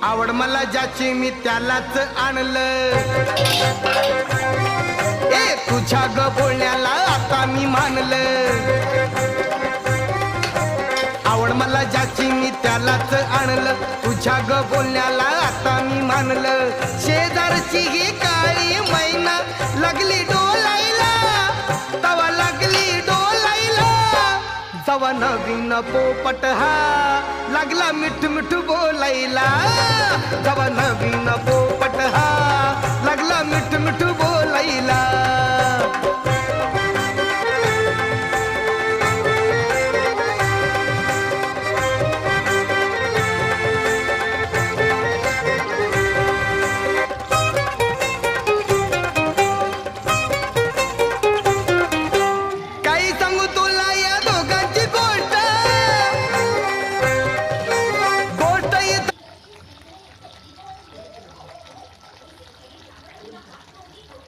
आवड मला ज्याची मी त्यालाच आणलं. ए तुझ्या ग बोलण्याला आता मी मानलं. आवड मला ज्याची मी त्यालाच आणलं. तुझ्या ग बोलण्याला आता मी मानलं. शेजारची ही काळी मैना लागली डोलायला, तवा लागली डोलायला. जवा नवीन पोपट हा लागला मिठ मिठ बोलायला. जवा नवीन